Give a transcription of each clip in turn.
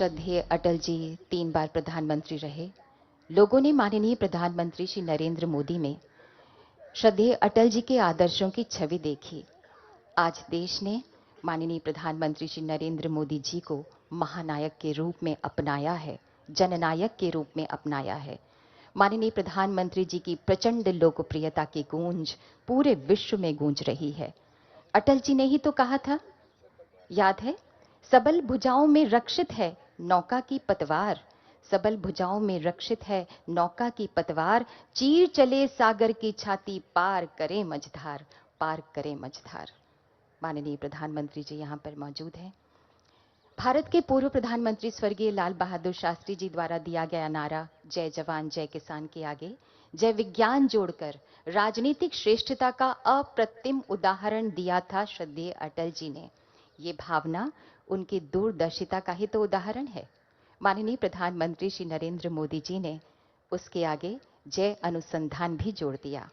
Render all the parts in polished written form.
श्रद्धेय अटल जी 3 बार प्रधानमंत्री रहे। लोगों ने माननीय प्रधानमंत्री श्री नरेंद्र मोदी में श्रद्धेय अटल जी के आदर्शों की छवि देखी। आज देश ने माननीय प्रधानमंत्री श्री नरेंद्र मोदी जी को महानायक के रूप में अपनाया है, जननायक के रूप में अपनाया है। माननीय प्रधानमंत्री जी की प्रचंड लोकप्रियता की गूंज पूरे विश्व में गूंज रही है। अटल जी ने ही तो कहा था, याद है, सबल भुजाओं में रक्षित है नौका की पतवार, सबल भुजाओं में रक्षित है नौका की पतवार, चीर चले सागर की छाती, पार करे मझधार, पार करे मझधार। माननीय प्रधानमंत्री जी यहाँ पर मौजूद हैं। भारत के पूर्व प्रधानमंत्री स्वर्गीय लाल बहादुर शास्त्री जी द्वारा दिया गया नारा जय जवान जय किसान के आगे जय विज्ञान जोड़कर राजनीतिक श्रेष्ठता का अप्रतिम उदाहरण दिया था श्रद्धेय अटल जी ने। ये भावना उनकी दूरदर्शिता का ही तो उदाहरण है। माननीय प्रधानमंत्री श्री नरेंद्र मोदी जी ने उसके आगे जय अनुसंधान भी जोड़ दिया।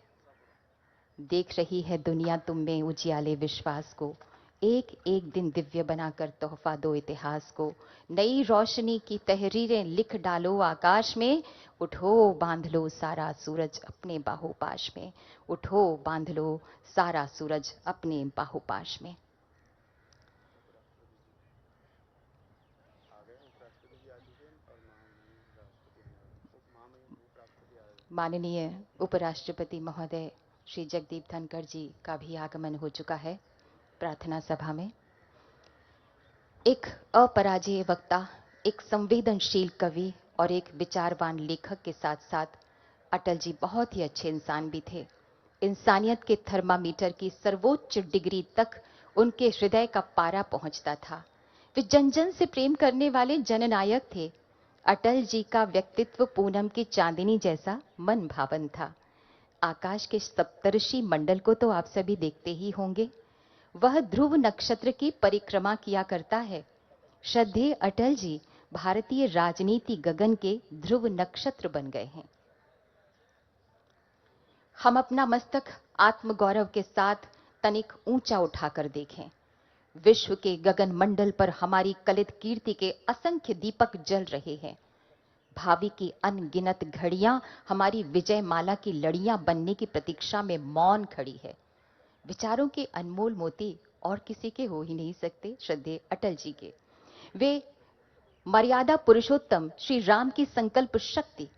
देख रही है दुनिया तुम में उजियाले विश्वास को, एक एक दिन दिव्य बनाकर तोहफा दो इतिहास को, नई रोशनी की तहरीरें लिख डालो आकाश में, उठो बांध लो सारा सूरज अपने बाहोपाश में, उठो बांध लो सारा सूरज अपने बाहोपाश में। माननीय उपराष्ट्रपति महोदय श्री जगदीप धनखड़ जी का भी आगमन हो चुका है प्रार्थना सभा में। एक अपराजेय वक्ता, एक संवेदनशील कवि और एक विचारवान लेखक के साथ साथ अटल जी बहुत ही अच्छे इंसान भी थे। इंसानियत के थर्मामीटर की सर्वोच्च डिग्री तक उनके हृदय का पारा पहुंचता था। वे जन जन से प्रेम करने वाले जननायक थे। अटल जी का व्यक्तित्व पूनम की चांदनी जैसा मन भावन था। आकाश के सप्तर्षि मंडल को तो आप सभी देखते ही होंगे। वह ध्रुव नक्षत्र की परिक्रमा किया करता है। श्रद्धेय अटल जी भारतीय राजनीति गगन के ध्रुव नक्षत्र बन गए हैं। हम अपना मस्तक आत्मगौरव के साथ तनिक ऊंचा उठाकर देखें। विश्व के गगन मंडल पर हमारी कलित कीर्ति के असंख्य दीपक जल रहे हैं। भावी की अनगिनत घड़ियां हमारी विजय माला की लड़ियां बनने की प्रतीक्षा में मौन खड़ी है। विचारों के अनमोल मोती और किसी के हो ही नहीं सकते, श्रद्धेय अटल जी के। वे मर्यादा पुरुषोत्तम श्री राम की संकल्प शक्ति,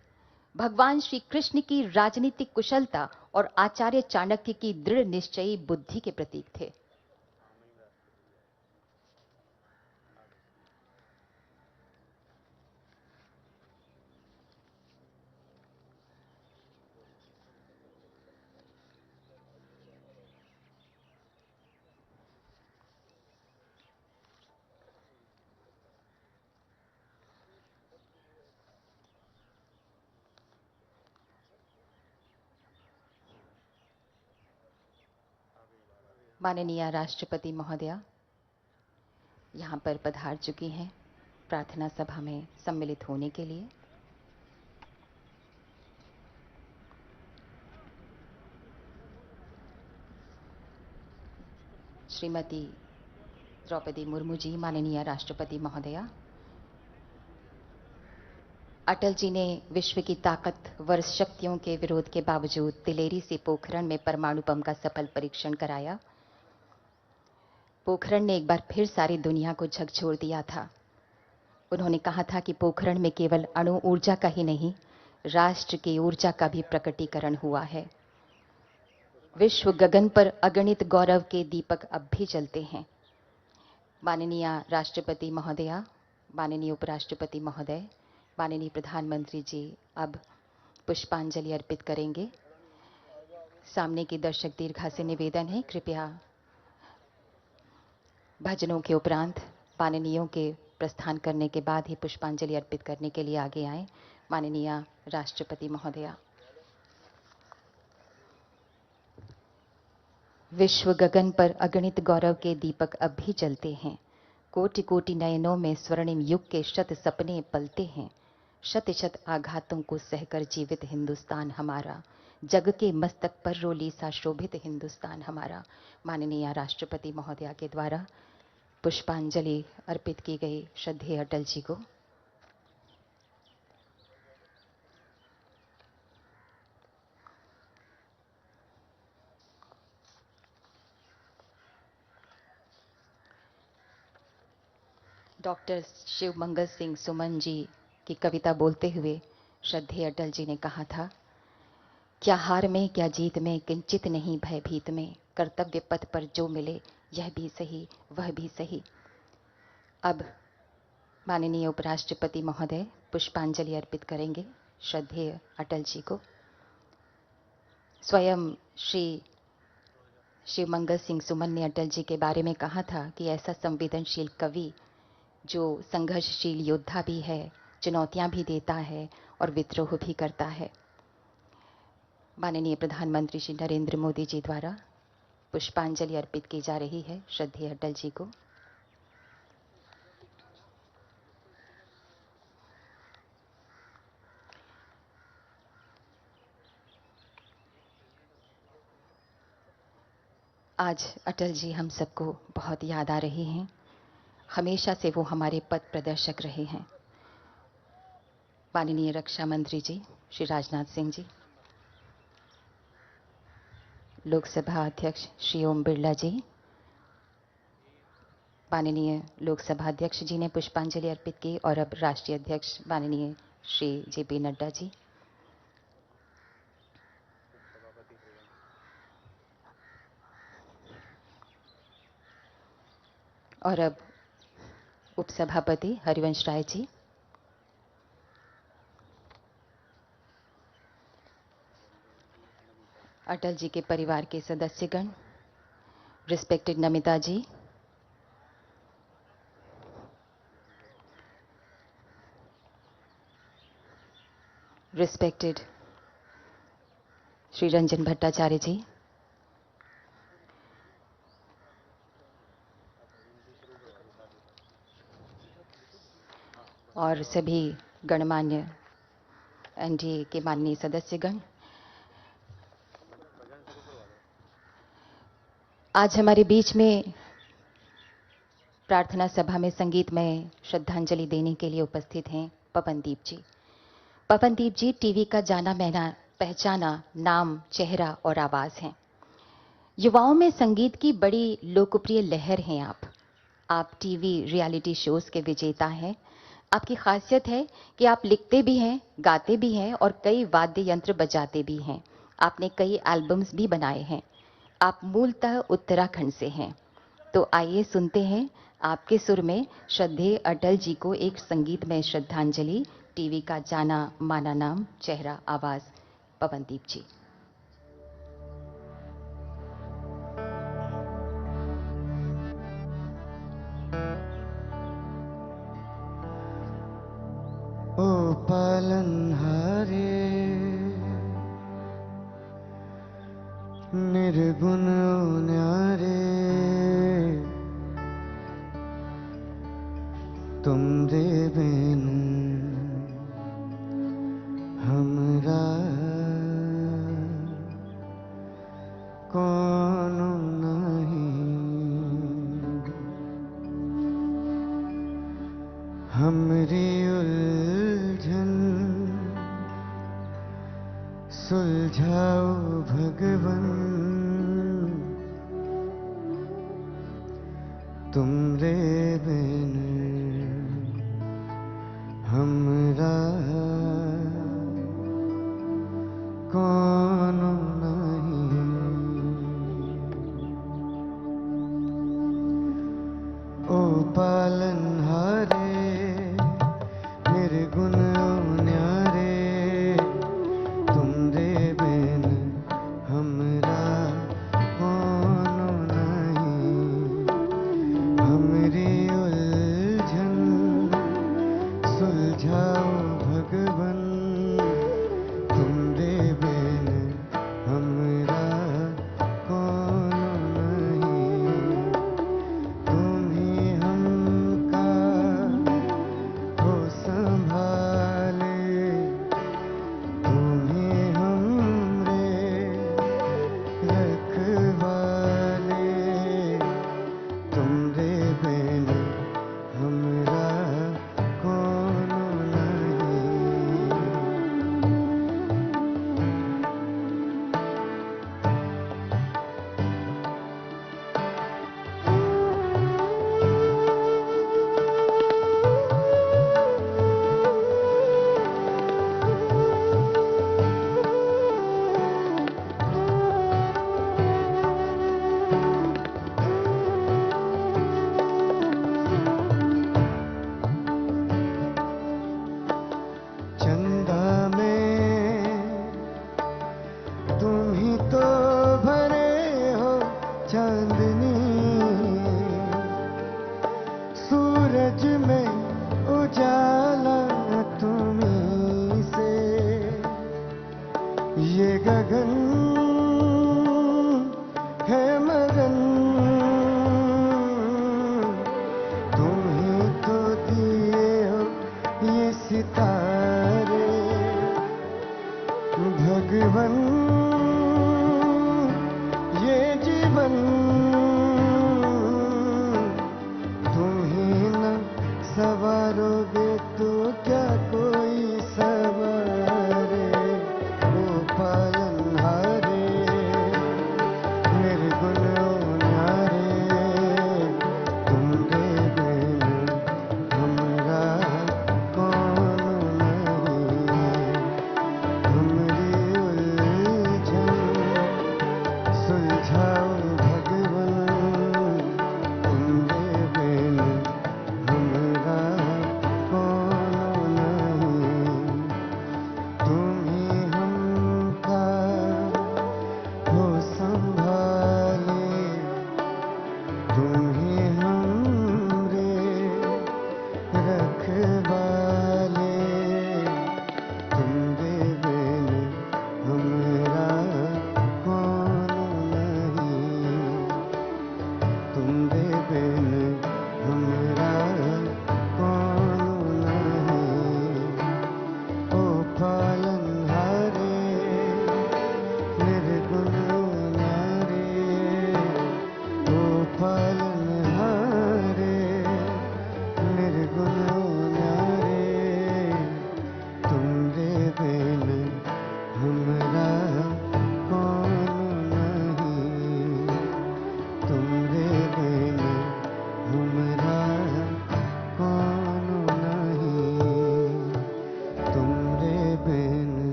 भगवान श्री कृष्ण की राजनीतिक कुशलता और आचार्य चाणक्य की दृढ़ निश्चयी बुद्धि के प्रतीक थे। माननीय राष्ट्रपति महोदया यहाँ पर पधार चुकी हैं प्रार्थना सभा में सम्मिलित होने के लिए। श्रीमती द्रौपदी मुर्मू जी, माननीय राष्ट्रपति महोदया, अटल जी ने विश्व की ताकतवर शक्तियों के विरोध के बावजूद तिलेरी से पोखरण में परमाणु बम का सफल परीक्षण कराया। पोखरण ने एक बार फिर सारी दुनिया को झकझोर दिया था। उन्होंने कहा था कि पोखरण में केवल अणु ऊर्जा का ही नहीं, राष्ट्र की ऊर्जा का भी प्रकटीकरण हुआ है। विश्व गगन पर अगणित गौरव के दीपक अब भी जलते हैं। माननीय राष्ट्रपति महोदया, माननीय उपराष्ट्रपति महोदय, माननीय प्रधानमंत्री जी अब पुष्पांजलि अर्पित करेंगे। सामने की दर्शक दीर्घा से निवेदन है, कृपया भजनों के उपरांत माननीयों के प्रस्थान करने के बाद ही पुष्पांजलि अर्पित करने के लिए आगे आए। माननीय राष्ट्रपति महोदया। विश्व गगन पर अगणित गौरव के दीपक अब भी जलते हैं। कोटि कोटि नयनों में स्वर्णिम युग के शत सपने पलते हैं। शत शत आघातों को सहकर जीवित हिंदुस्तान हमारा, जग के मस्तक पर रोली सा शोभित हिंदुस्तान हमारा। माननीय राष्ट्रपति महोदया के द्वारा पुष्पांजलि अर्पित की गई श्रद्धेय अटल जी को। डॉक्टर शिव मंगल सिंह सुमन जी की कविता बोलते हुए श्रद्धेय अटल जी ने कहा था, क्या हार में क्या जीत में किंचित नहीं भयभीत में, कर्तव्य पथ पर जो मिले यह भी सही वह भी सही। अब माननीय उपराष्ट्रपति महोदय पुष्पांजलि अर्पित करेंगे श्रद्धेय अटल जी को। स्वयं श्री शिवमंगल सिंह सुमन ने अटल जी के बारे में कहा था कि ऐसा संवेदनशील कवि जो संघर्षशील योद्धा भी है, चुनौतियां भी देता है और विद्रोह भी करता है। माननीय प्रधानमंत्री श्री नरेंद्र मोदी जी द्वारा पुष्पांजलि अर्पित की जा रही है श्रद्धेय अटल जी को। आज अटल जी हम सबको बहुत याद आ रहे हैं। हमेशा से वो हमारे पथ प्रदर्शक रहे हैं। माननीय रक्षा मंत्री जी श्री राजनाथ सिंह जी, लोकसभा अध्यक्ष श्री ओम बिरला जी, माननीय लोकसभा अध्यक्ष जी ने पुष्पांजलि अर्पित की और अब राष्ट्रीय अध्यक्ष माननीय श्री जेपी नड्डा जी, और अब उपसभापति हरिवंश राय जी, अटल जी के परिवार के सदस्यगण, रिस्पेक्टेड नमिता जी, रिस्पेक्टेड श्री रंजन भट्टाचार्य जी, और सभी गणमान्य एनडीए के माननीय सदस्यगण, आज हमारे बीच में प्रार्थना सभा में संगीतमय श्रद्धांजलि देने के लिए उपस्थित हैं पवनदीप जी। पवनदीप जी टीवी का जाना माना पहचाना नाम, चेहरा और आवाज हैं। युवाओं में संगीत की बड़ी लोकप्रिय लहर हैं आप टीवी रियलिटी शोज के विजेता हैं। आपकी खासियत है कि आप लिखते भी हैं, गाते भी हैं और कई वाद्य यंत्र बजाते भी हैं। आपने कई एल्बम्स भी बनाए हैं। आप मूलतः उत्तराखंड से हैं। तो आइए सुनते हैं आपके सुर में श्रद्धेय अटल जी को एक संगीतमय श्रद्धांजलि। टीवी का जाना माना नाम, चेहरा, आवाज, पवनदीप जी। ओ पालनहारे निर्गुण न्यारे, तुम रे बिन हमरा कौन नहीं। हमरी उलझन सुलझाओ भगवन, तुम रे बिन हमरा कौन नहीं। ओ पालनहारे निर्गुण न्यारे, तुम रे बिन हमरा कौन नहीं। हमरी उलझन सुलझा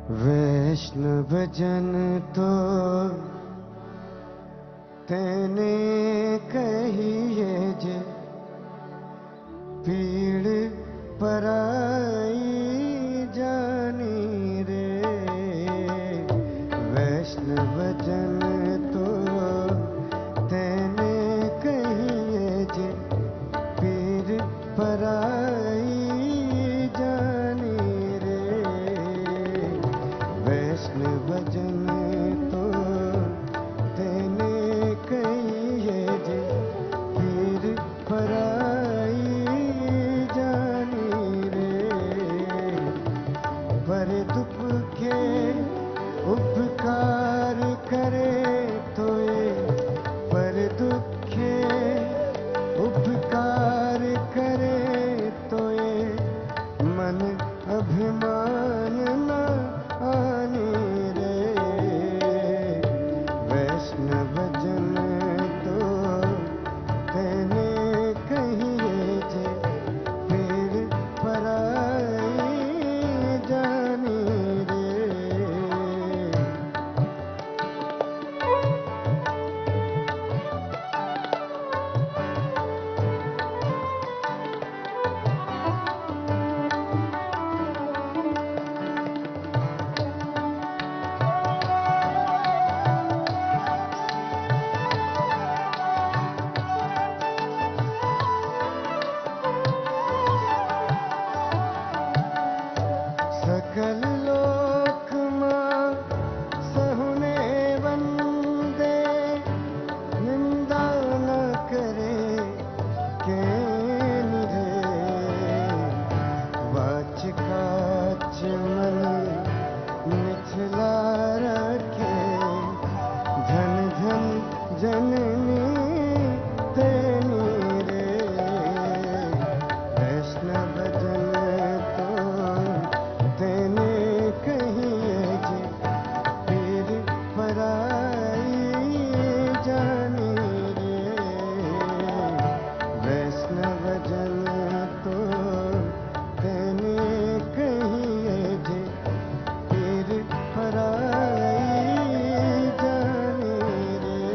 वैष्णव जन तो तेने कहिए जे पीड़ पराई जानी रे। वैष्णव जन तो तेने कहिए जे पीड़ पराई जानी रे। वैष्णव जन तो तेने कहिए जे पीड़ पराई जानी रे। पर दुख के उपकार करे तो ये पर दुखे उपकार करे तो ये मन अभिमान न आने रे। वैष्णव जन तो तेने कहिए जे पीड़ पराई जानी रे। सकल लोक मां सहुने वंदे निंदा न करे के निरे। वाच काच मन निचला रखे धन धन जननी तेनी रे। वैष्णव जन तो तेने कहिए जे पीड़ पराई जानी रे। वैष्णव जन तो तेने कहिए जे पीड़ पराई जानी रे।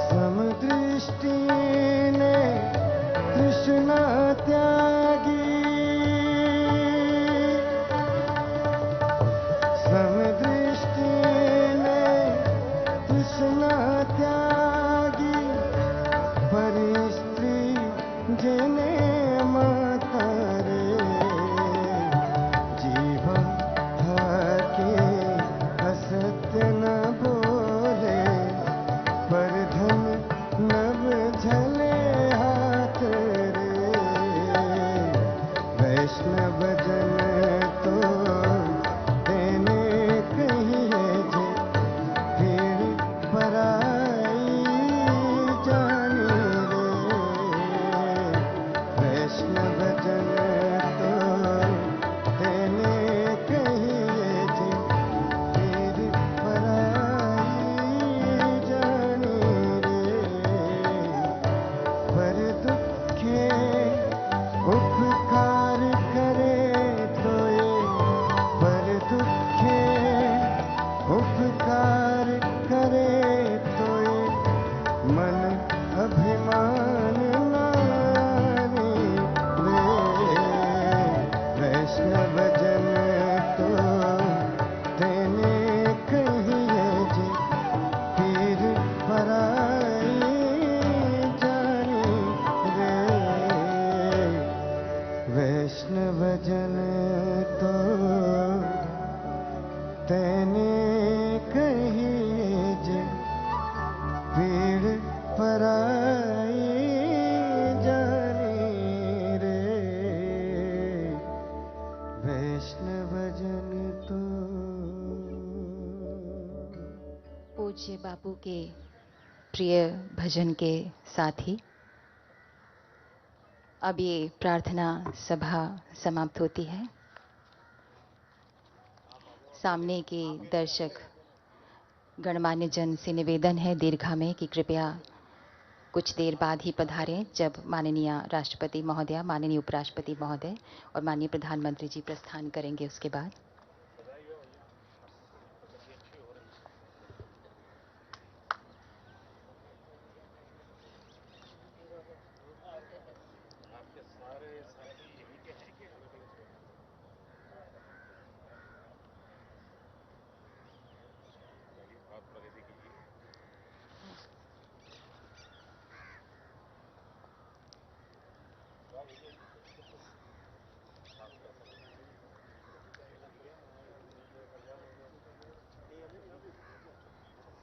समदृष्टि ने तृष्णा त्यागी। समदृष्टि ने तृष्णा त्यागी। परि स्त्री जने माता रे। जीव थाके असत्य न बोले पर धन नभ झले हाथ रे। वैष्णव जन तो तेने कहिए जे पीड़ पराई जानी रे। वैष्णव जन तो तेने कहिए जे पीड़ पराई जानी रे। पर दुखे उपकार करे तो ये पर दुखे उपकार करे तो ये मन अभिमान न आने रे। वैष्णव जन तो तेने कहिए जे पीड़ पराई जानी रे। वैष्णव जन तो तेने कहिए जे पीड़ पराई जानी रे। वैष्णव जन तो पूज्य बापू के प्रिय भजन के साथ ही अब ये प्रार्थना सभा समाप्त होती है। सामने के दर्शक गणमान्य जन से निवेदन है दीर्घा में कि कृपया कुछ देर बाद ही पधारें, जब माननीय राष्ट्रपति महोदय, माननीय उपराष्ट्रपति महोदय और माननीय प्रधानमंत्री जी प्रस्थान करेंगे। उसके बाद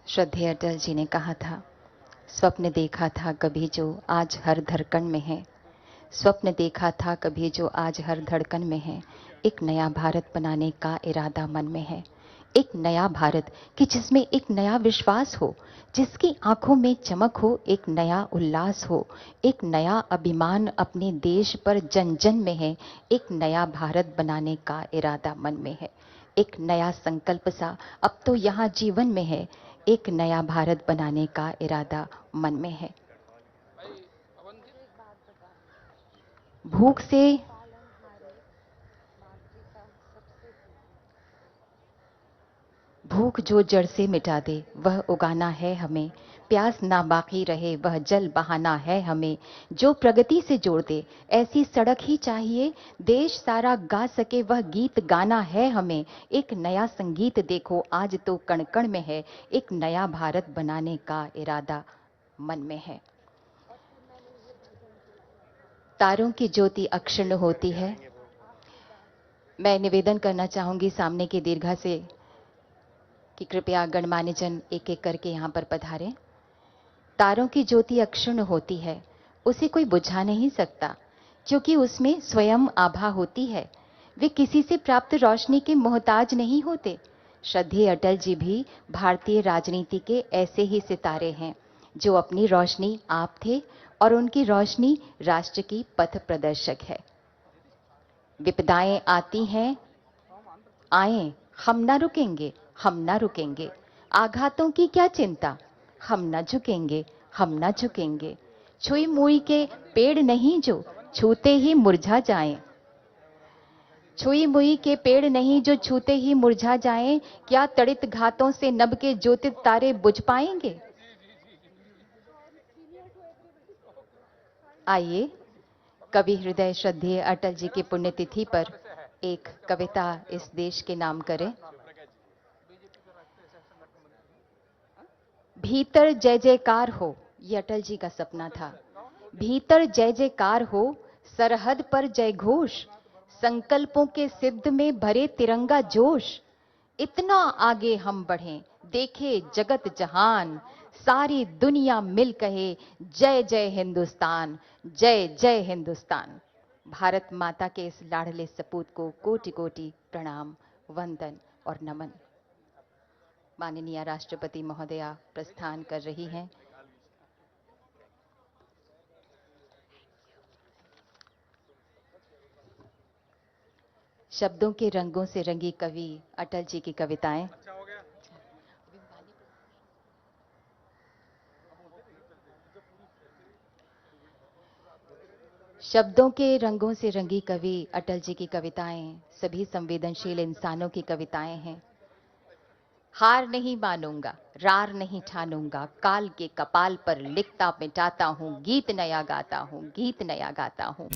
श्रद्धेय अटल जी ने कहा था, स्वप्न देखा था कभी जो आज हर धड़कन में है, स्वप्न देखा था कभी जो आज हर धड़कन में है, एक नया भारत बनाने का इरादा मन में है। एक नया भारत कि जिसमें एक नया विश्वास हो, जिसकी आंखों में चमक हो, एक नया उल्लास हो, एक नया अभिमान अपने देश पर जन जन में है। एक नया भारत बनाने का इरादा मन में है। एक नया संकल्प सा अब तो यहाँ जीवन में है। एक नया भारत बनाने का इरादा मन में है। भूख से भूख जो जड़ से मिटा दे वह उगाना है हमें, प्यास ना बाकी रहे वह जल बहाना है हमें, जो प्रगति से जोड़ दे ऐसी सड़क ही चाहिए, देश सारा गा सके वह गीत गाना है हमें। एक नया संगीत देखो आज तो कण कण में है, एक नया भारत बनाने का इरादा मन में है। तारों की ज्योति अक्षुण्ण होती है। मैं निवेदन करना चाहूंगी सामने की दीर्घा से कि कृपया गणमान्य जन एक एक करके यहाँ पर पधारें। तारों की ज्योति अक्षुण्ण होती है, उसे कोई बुझा नहीं सकता, क्योंकि उसमें स्वयं आभा होती है। वे किसी से प्राप्त रोशनी के मोहताज नहीं होते। श्रद्धेय अटल जी भी भारतीय राजनीति के ऐसे ही सितारे हैं, जो अपनी रोशनी आप थे और उनकी रोशनी राष्ट्र की पथ प्रदर्शक है। विपदाएं आती हैं, आए, हम ना रुकेंगे, हम ना रुकेंगे। आघातों की क्या चिंता, हम ना झुकेंगे, हम ना झुकेंगे। छुई मुई के पेड़ नहीं जो छूते ही मुरझा जाएं। छुई मुई के पेड़ नहीं जो छूते ही मुरझा जाएं। क्या तड़ित घातों से नभ के ज्योतित तारे बुझ पाएंगे? आइए कवि हृदय श्रद्धेय अटल जी की पुण्यतिथि पर एक कविता इस देश के नाम करें। भीतर जय जयकार हो, ये अटल जी का सपना था। भीतर जय जयकार हो, सरहद पर जय घोष, संकल्पों के सिद्ध में भरे तिरंगा जोश। इतना आगे हम बढ़ें, देखे जगत जहान, सारी दुनिया मिल कहे जय जय हिंदुस्तान, जय जय हिंदुस्तान। भारत माता के इस लाडले सपूत को कोटि कोटि प्रणाम, वंदन और नमन। माननीय राष्ट्रपति महोदया प्रस्थान कर रही हैं। शब्दों के रंगों से रंगी कवि अटल जी की कविताएं। शब्दों के रंगों से रंगी कवि अटल जी की कविताएं सभी संवेदनशील इंसानों की कविताएं हैं। हार नहीं मानूंगा, रार नहीं ठानूंगा, काल के कपाल पर लिखता मिटाता हूं, गीत नया गाता हूं, गीत नया गाता हूं।